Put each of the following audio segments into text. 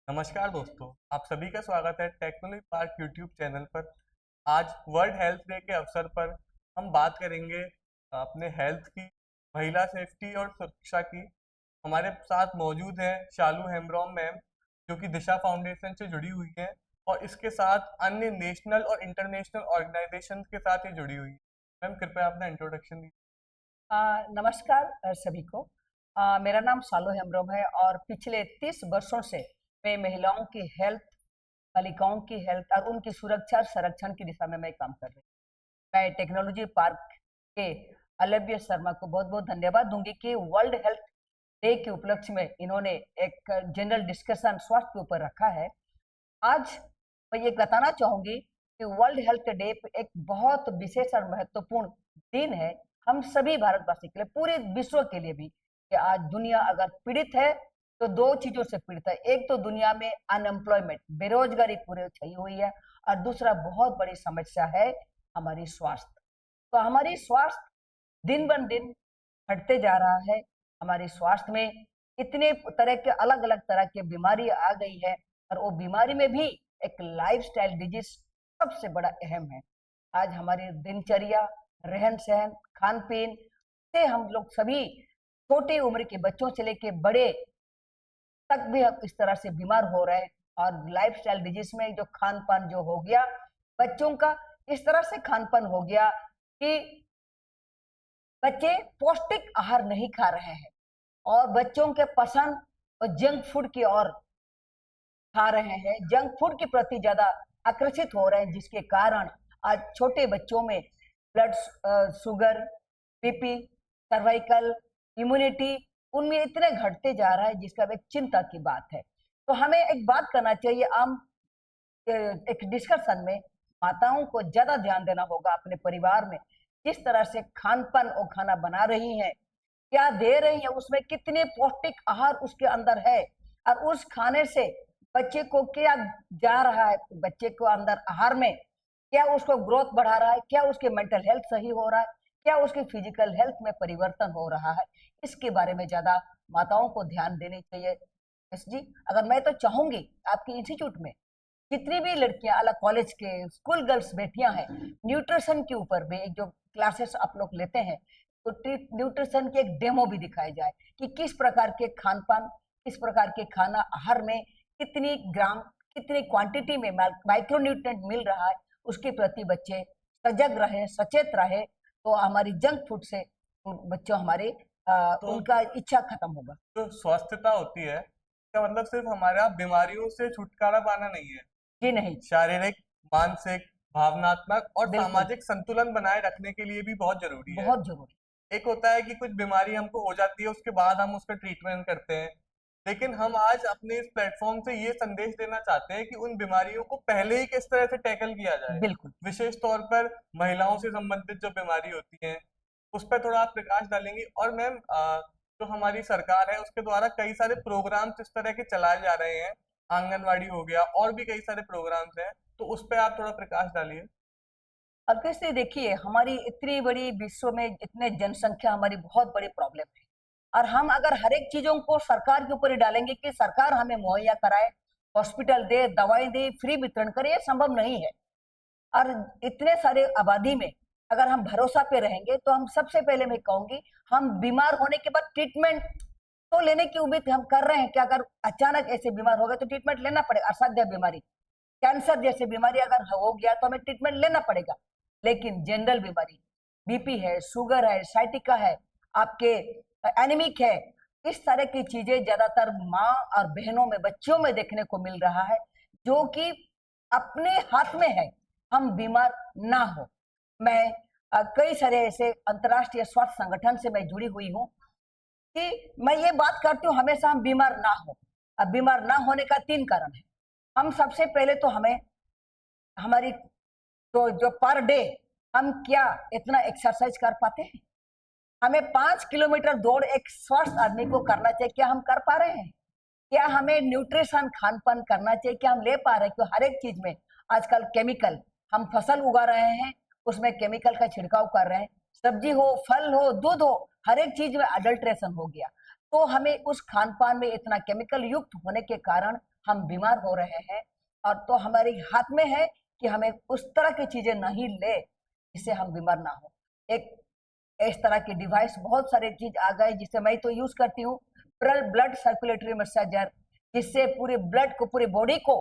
नमस्कार दोस्तों, आप सभी का स्वागत है टेक्नोलॉजी पार्क यूट्यूब चैनल पर। आज वर्ल्ड हेल्थ डे के अवसर पर हम बात करेंगे अपने हेल्थ की, महिला सेफ्टी और सुरक्षा की। हमारे साथ मौजूद हैं शालू हेम्ब्रॉम मैम, जो कि दिशा फाउंडेशन से जुड़ी हुई हैं और इसके साथ अन्य नेशनल और इंटरनेशनल ऑर्गेनाइजेशन के साथ ही जुड़ी हुई है। मैम, कृपया अपना इंट्रोडक्शन दीजिए। नमस्कार सभी को। मेरा नाम सालो हेम्ब्रोम है और पिछले 30 वर्षों से मैं महिलाओं की हेल्थ, बालिकाओं की हेल्थ और उनकी सुरक्षा और संरक्षण की दिशा में मैं काम कर रही हूँ। मैं टेक्नोलॉजी पार्क के अलव्य शर्मा को बहुत बहुत धन्यवाद दूंगी कि वर्ल्ड हेल्थ डे के उपलक्ष्य में इन्होंने एक जनरल डिस्कशन स्वास्थ्य के ऊपर रखा है। आज मैं ये बताना चाहूंगी कि वर्ल्ड हेल्थ डे एक बहुत विशेष और महत्वपूर्ण दिन है हम सभी भारतवासी के लिए, पूरे विश्व के लिए भी। कि आज दुनिया अगर पीड़ित है तो दो चीजों से पीड़ित है। एक तो दुनिया में अनएम्प्लॉयमेंट, बेरोजगारी पूरे छई हुई है, और दूसरा बहुत बड़ी समस्या है हमारी स्वास्थ्य। तो हमारी स्वास्थ्य दिन ब दिन घटते जा रहा है। हमारे स्वास्थ्य में इतने तरह के अलग अलग तरह की बीमारी आ गई है, और वो बीमारी में भी एक लाइफस्टाइल डिजीज सबसे बड़ा अहम है। आज हमारी दिनचर्या, रहन सहन, खान पीन से हम लोग सभी छोटी उम्र के बच्चों से लेके बड़े तक भी हम इस तरह से बीमार हो रहे हैं। और लाइफस्टाइल डिजीज में जो खान पान जो हो गया बच्चों का, इस तरह से खान पान हो गया कि बच्चे पौष्टिक आहार नहीं खा रहे हैं और बच्चों के पसंद और जंक फूड की ओर खा रहे हैं, जंक फूड के प्रति ज्यादा आकर्षित हो रहे हैं, जिसके कारण आज छोटे बच्चों में blood sugar, BP, cervical, immunity उनमें इतने घटते जा रहा है, जिसका एक चिंता की बात है। तो हमें एक बात करना चाहिए, आम एक डिस्कशन में माताओं को ज्यादा ध्यान देना होगा अपने परिवार में। जिस तरह से खान पान और खाना बना रही है, क्या दे रही है, उसमें कितने पौष्टिक आहार उसके अंदर है, और उस खाने से बच्चे को क्या जा रहा है, बच्चे को अंदर आहार में क्या उसको ग्रोथ बढ़ा रहा है, क्या उसके मेंटल हेल्थ सही हो रहा है, क्या उसके फिजिकल हेल्थ में परिवर्तन हो रहा है। इसके बारे में ज्यादा माताओं को ध्यान देनी चाहिए। यस जी, अगर मैं तो चाहूंगी आपके इंस्टीट्यूट में जितनी भी लड़कियां अलग कॉलेज के स्कूल गर्ल्स बेटियां हैं, न्यूट्रिशन के ऊपर भी एक जो क्लासेस आप लोग लेते हैं, तो न्यूट्रिशन के एक डेमो भी दिखाए जाए कि किस प्रकार के खान पान, किस प्रकार के खाना आहार में कितनी ग्राम, कितनी क्वांटिटी में माइक्रो न्यूट्रिएंट मिल रहा है, उसके प्रति बच्चे सजग रहे, सचेत रहे। तो हमारी जंक फूड से बच्चों हमारे तो उनका इच्छा खत्म होगा। जो स्वस्थता होती है, इसका मतलब सिर्फ हमारा बीमारियों से छुटकारा पाना नहीं है। जी नहीं। शारीरिक, मानसिक, भावनात्मक और बिल्कुल। सामाजिक संतुलन बनाए रखने के लिए भी बहुत जरूरी है। बहुत जरूरी। एक होता है कि कुछ बीमारी हमको हो जाती है, उसके बाद हम उसका ट्रीटमेंट करते हैं। लेकिन हम आज अपने इस प्लेटफॉर्म से ये संदेश देना चाहते हैं कि उन बीमारियों को पहले ही किस तरह से टैकल किया जाए। बिल्कुल। विशेष तौर पर महिलाओं से संबंधित जो बीमारी होती है, उस पर थोड़ा आप प्रकाश डालेंगी। और मैम, जो हमारी सरकार है उसके द्वारा कई सारे प्रोग्राम्स इस तरह के चलाए जा रहे हैं, आंगनवाड़ी हो गया और भी कई सारे प्रोग्राम्स हैं, तो उस पर आप थोड़ा प्रकाश डालिए। अब कैसे देखिए, हमारी इतनी बड़ी विश्व में इतने जनसंख्या हमारी बहुत बड़ी प्रॉब्लम है, और हम अगर हर एक चीजों को सरकार के ऊपर ही डालेंगे कि सरकार हमें मुहैया कराए, हॉस्पिटल दे, दवाई दे, फ्री वितरण करे, ये संभव नहीं है। और इतने सारे आबादी में अगर हम भरोसा पे रहेंगे तो हम सबसे पहले मैं कहूंगी, हम बीमार होने के बाद ट्रीटमेंट तो लेने की उम्मीद हम कर रहे हैं कि अगर अचानक ऐसे बीमार हो गए तो ट्रीटमेंट लेना पड़ेगा। असाध्य बीमारी, कैंसर जैसे बीमारी अगर हो गया तो हमें ट्रीटमेंट लेना पड़ेगा। लेकिन जनरल बीमारी, बीपी है, शुगर है, साइटिका है, आपके एनीमिक है, इस तरह की चीजें ज्यादातर माँ और बहनों में, बच्चों में देखने को मिल रहा है, जो कि अपने हाथ में है हम बीमार ना हो। मैं कई सारे ऐसे अंतर्राष्ट्रीय स्वास्थ्य संगठन से मैं जुड़ी हुई हूँ कि मैं ये बात करती हूँ हमेशा हम बीमार ना हो। अब बीमार ना होने का 3 कारण है। हम सबसे पहले तो हमें हमारी तो जो पर डे हम क्या इतना एक्सरसाइज कर पाते हैं? हमें 5 किलोमीटर दौड़ एक स्वस्थ आदमी को करना चाहिए, क्या हम कर पा रहे हैं? क्या हमें न्यूट्रिशन खान पान करना चाहिए, क्या हम ले पा रहे हैं? क्यों हर एक चीज में आजकल केमिकल, हम फसल उगा रहे हैं उसमें केमिकल का छिड़काव कर रहे हैं, सब्जी हो, फल हो, दूध हो, हर एक चीज में अडल्ट्रेशन हो गया। तो हमें उस खान पान में इतना केमिकल युक्त होने के कारण हम बीमार हो रहे हैं, और तो हमारे हाथ में है कि हमें उस तरह की चीजें नहीं ले जिससे हम बीमार ना हो। एक इस तरह की डिवाइस बहुत सारे चीज आ गए जिससे मैं तो यूज करती हूँ, ब्लड सर्कुलेटरी मसाजर, जिससे पूरे ब्लड को, पूरे बॉडी को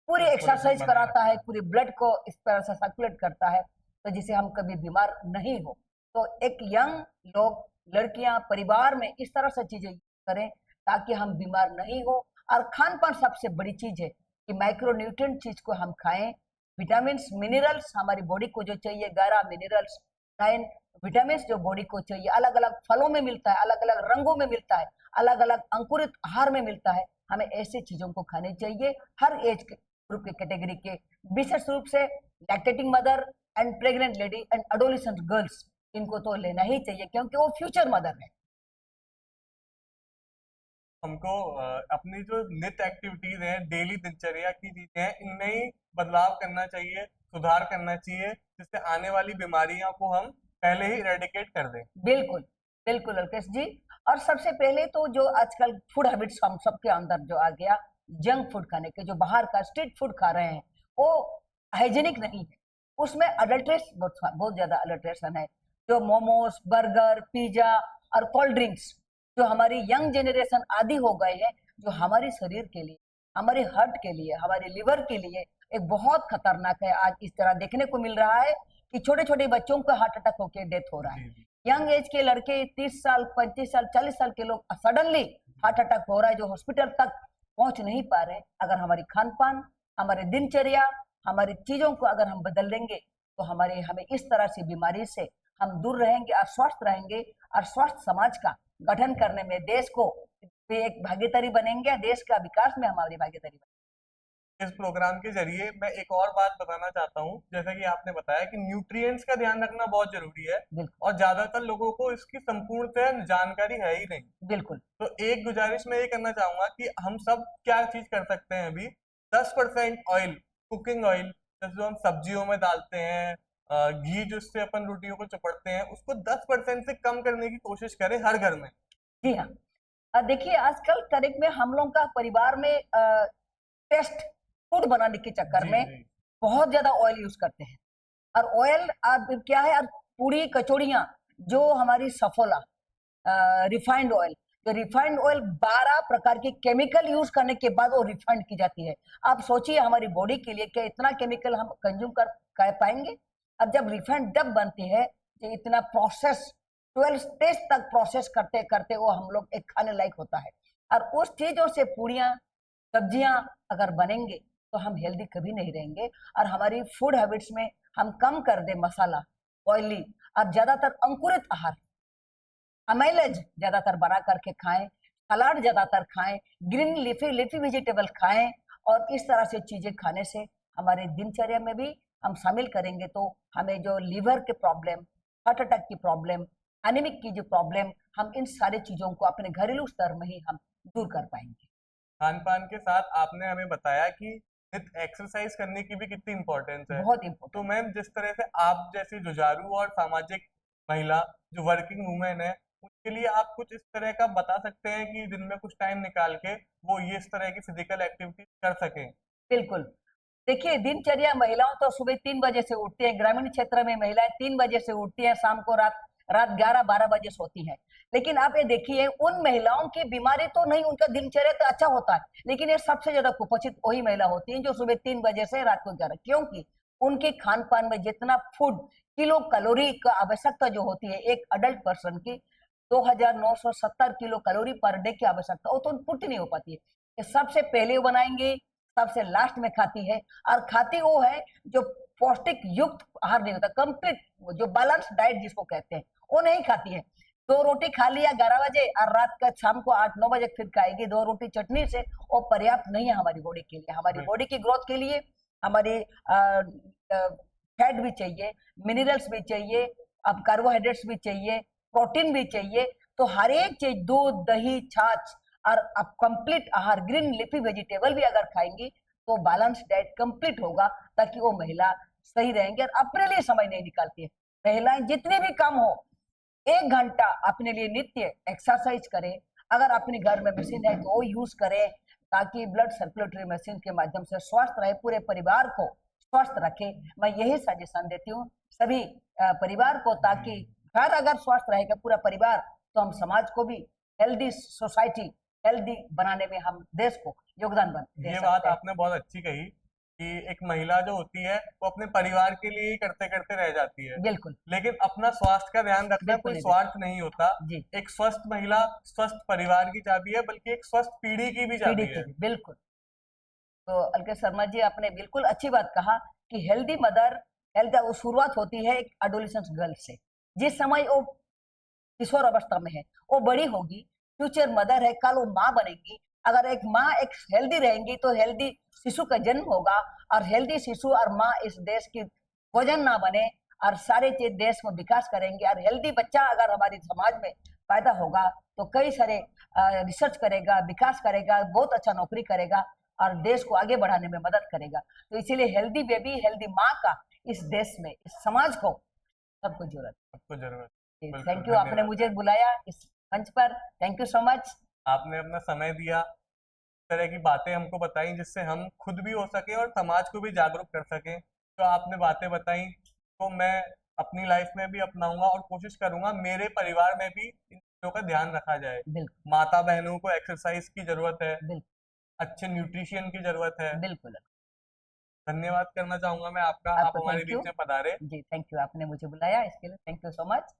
पूरी एक्सरसाइज कराता है, पूरे ब्लड को इस तरह से सर्कुलेट करता है, तो जिससे हम कभी बीमार नहीं हो। तो एक यंग लोग, लड़कियां, परिवार में इस तरह से चीजें करें ताकि हम बीमार नहीं हो। और खान पान सबसे बड़ी चीज है कि माइक्रोन्यूट्रिएंट चीज को हम खाएं, विटामिन मिनरल्स हमारी बॉडी को जो चाहिए, 11 मिनरल्स, 9 विटामिन जो बॉडी को चाहिए, अलग अलग फलों में मिलता है, अलग अलग रंगों में मिलता है, अलग अलग अंकुरित आहार में मिलता है। हमें ऐसी चीजों को खाने चाहिए हर एज ग्रुप के कैटेगरी के, विशेष रूप से lactating mother and pregnant lady and adolescent girls, इनको तो लेना ही चाहिए क्योंकि वो फ्यूचर मदर है। हमको अपनी जो नित्य एक्टिविटीज हैं, डेली दिनचर्या की चीजें हैं, इनमें ही बदलाव करना चाहिए, सुधार करना चाहिए, जिससे आने वाली बीमारियों को हम पहले ही रेडिकेट कर दें। बिल्कुल बिल्कुल अल्केश जी। और सबसे पहले तो जो आजकल फूड हैबिट्स हम सबके अंदर जो आ गया, जंक फूड खाने के, जो बाहर का स्ट्रीट फूड खा रहे हैं, वो हाइजीनिक नहीं है, उसमें अडल्ट्रेशन, बहुत ज्यादा अडल्ट्रेशन है। जो मोमोज, बर्गर, पिज्जा और कोल्ड ड्रिंक्स, जो हमारी यंग जनरेशन आदी हो गए हैं, जो हमारे शरीर के लिए, हमारे हार्ट के लिए, हमारे लिवर के लिए एक बहुत खतरनाक है। आज इस तरह देखने को मिल रहा है कि छोटे छोटे बच्चों को हार्ट अटैक होकर डेथ हो रहा है। यंग एज के लड़के, 30 साल, 35 साल, 40 साल के लोग सडनली हार्ट अटैक हो रहा है, जो हॉस्पिटल तक पहुंच नहीं पा रहे। अगर हमारी खान पान, हमारे दिनचर्या, हमारी चीजों को अगर हम बदल लेंगे तो हमें इस तरह से बीमारी से हम दूर रहेंगे और स्वस्थ रहेंगे, और स्वस्थ समाज का गठन करने में देश को भी एक भागीदारी बनेंगे, देश का विकास में हमारी भागीदारी बनेंगे। इस प्रोग्राम के जरिए मैं एक और बात बताना चाहता हूँ, जैसा कि आपने बताया कि न्यूट्रिएंट्स का ध्यान रखना बहुत जरूरी है, बिल्कुल और ज्यादातर लोगों को इसकी संपूर्णतः जानकारी है ही नहीं। बिल्कुल तो एक गुजारिश मैं ये करना चाहूंगा कि हम सब क्या चीज कर सकते हैं अभी। 10% ऑयल, कुकिंग ऑयल, जैसे जो हम सब्जियों में डालते हैं, घी जिससे अपन रोटियों को चपड़ते हैं, उसको 10% से कम करने की कोशिश करें हर घर में। जी हाँ। देखिए आजकल करेक्ट में हम लोग का परिवार में टेस्ट फूड बनाने के चक्कर जी में जी बहुत ज्यादा ऑयल यूज करते हैं। और ऑयल अब क्या है, और पूरी कचौड़ियाँ, जो हमारी सफोला रिफाइंड ऑयल, जो रिफाइंड ऑयल 12 प्रकार के केमिकल यूज करने के बाद वो रिफाइंड की जाती है। आप सोचिए हमारी बॉडी के लिए क्या इतना केमिकल हम कंज्यूम कर पाएंगे। अब जब रिफाइंड डब बनती है, जो इतना प्रोसेस 12 स्टेज तक प्रोसेस करते करते वो हम लोग एक खाने लायक होता है। और उस चीजों से पूड़ियाँ, सब्जियां अगर बनेंगे तो हम हेल्दी कभी नहीं रहेंगे। और हमारी फूड हैबिट्स में हम कम कर दे मसाला, ऑयली, और ज्यादातर अंकुरित आहार, अमाइलेज ज्यादातर बना करके खाएं, सलाद ज्यादातर खाएं, ग्रीन लीफी वेजिटेबल खाएं। और इस तरह से चीजें खाने से हमारे दिनचर्या में भी हम शामिल करेंगे तो हमें जो लीवर के प्रॉब्लम, हार्ट अटैक की प्रॉब्लम, एनीमिक की जो प्रॉब्लम, हम इन सारी चीजों को अपने घरेलू स्तर में ही हम दूर कर पाएंगे। खान पान के साथ आपने हमें बताया कि नित एक्सरसाइज करने की भी कितनी इम्पोर्टेंस है। बहुत तो इम्पोर्टेंट। मैम, जिस तरह से आप जैसी जुझारू और सामाजिक महिला, जो वर्किंग वुमेन है, उसके लिए आप कुछ इस तरह का बता सकते हैं कि दिन में कुछ टाइम निकाल के वो ये इस तरह की फिजिकल एक्टिविटी कर सकें। बिल्कुल। देखिए दिनचर्या, महिलाओं तो सुबह 3 बजे से उठती हैं, ग्रामीण क्षेत्र में महिलाएं 3 बजे से उठती हैं, शाम को रात रात 11-12 बजे सोती हैं। लेकिन आप ये देखिए उन महिलाओं की बीमारी तो नहीं, उनका दिनचर्या तो अच्छा होता है, लेकिन ये सबसे ज्यादा कुपोषित वही महिला होती हैं जो सुबह 3 बजे से रात को 11, क्योंकि उनके खान पान में जितना फूड किलो कैलोरी का आवश्यकता जो होती है एक अडल्ट पर्सन की, 2970 किलो कैलोरी पर डे की आवश्यकता, वो तो पूर्ति नहीं हो पाती है। ये सबसे पहले वो बनाएंगे, सबसे लास्ट में खाती है। और खाती वो है जो पौष्टिक युक्त आहार नहीं होता, कंप्लीट जो बैलेंस डाइट जिसको कहते हैं, वो नहीं खाती है। 2 रोटी खा लिया 11 बजे और रात का शाम को 8-9 बजे फिर खाएगी 2 रोटी चटनी से, वो पर्याप्त नहीं है हमारी बॉडी के लिए। हमारी बॉडी की ग्रोथ के लिए हमारी फैट भी चाहिए, मिनरल्स भी चाहिए, अब कार्बोहाइड्रेट्स भी चाहिए, प्रोटीन भी चाहिए। तो हर एक चीज, दूध, दही, छाछ, और अब कंप्लीट आहार, ग्रीन लीफी वेजिटेबल भी अगर खाएंगी तो बैलेंस डाइट कंप्लीट होगा, ताकि वो महिला सही रहेंगे और अपने लिए समय नहीं निकालती है। महिलाएं जितने भी काम हो, 1 घंटा अपने लिए नित्य एक्सरसाइज करें। अगर अपने घर में मशीन है तो वो यूज करें, ताकि ब्लड सर्कुलेटरी मशीन के माध्यम से स्वस्थ रहे, पूरे परिवार को स्वस्थ रखे। मैं यही सजेशन देती हूँ सभी परिवार को, ताकि घर अगर स्वस्थ रहेगा पूरा परिवार, तो हम समाज को भी हेल्दी सोसाइटी, हेल्दी बनाने में हम देश को योगदान दे ये सकते बात हैं। आपने बहुत अच्छी कही कि एक महिला जो होती है वो अपने परिवार के लिए ही करते करते रह जाती है, बिल्कुल लेकिन अपना स्वास्थ्य का ध्यान रखना बिल्कुल कोई नहीं स्वार्थ नहीं होता। जी, एक स्वस्थ महिला स्वस्थ परिवार की चाबी है, बल्कि एक स्वस्थ पीढ़ी की भी पीढ़ी चाबी की है। भी बिल्कुल। तो अलकेश शर्मा जी, आपने बिल्कुल अच्छी बात कहा कि हेल्दी मदर, हेल्थ वो शुरुआत होती है एक एडोलेसेंस गर्ल से। जिस समय वो किशोर अवस्था में है, वो बड़ी होगी, फ्यूचर मदर है, कल वो माँ बनेगी। अगर एक माँ एक हेल्दी रहेंगी तो हेल्दी शिशु का जन्म होगा, और हेल्दी शिशु और माँ इस देश की वजन ना बने, और सारे चीज देश में विकास करेंगे। और हेल्दी बच्चा अगर हमारी समाज में पैदा होगा तो कई सारे रिसर्च करेगा, विकास करेगा, बहुत अच्छा नौकरी करेगा, और देश को आगे बढ़ाने में मदद करेगा। तो इसीलिए हेल्दी बेबी, हेल्दी माँ का इस देश में, इस समाज को सबको जरूरत सबको जरूरत। है। बिल्कुल, थैंक यू, आपने धन्यवाद। मुझे बुलाया इस मंच पर। Thank you so much. आपने अपना समय दिया, इस तरह की बातें हमको बताई जिससे हम खुद भी हो सके और समाज को भी जागरूक कर सकें। जो आपने बातें बताई तो मैं अपनी लाइफ में भी अपनाऊंगा और कोशिश करूंगा मेरे परिवार में भी इन चीजों का ध्यान रखा जाए। बिल्कुल माता बहनों को एक्सरसाइज की जरूरत है, बिल्कुल अच्छे न्यूट्रिशन की जरूरत है। बिल्कुल। धन्यवाद करना चाहूंगा मैं आपका, आप आपको हमारे थैंक यू बीच में पधारे। जी, थैंक यू, आपने मुझे बुलाया इसके लिए। Thank you so much.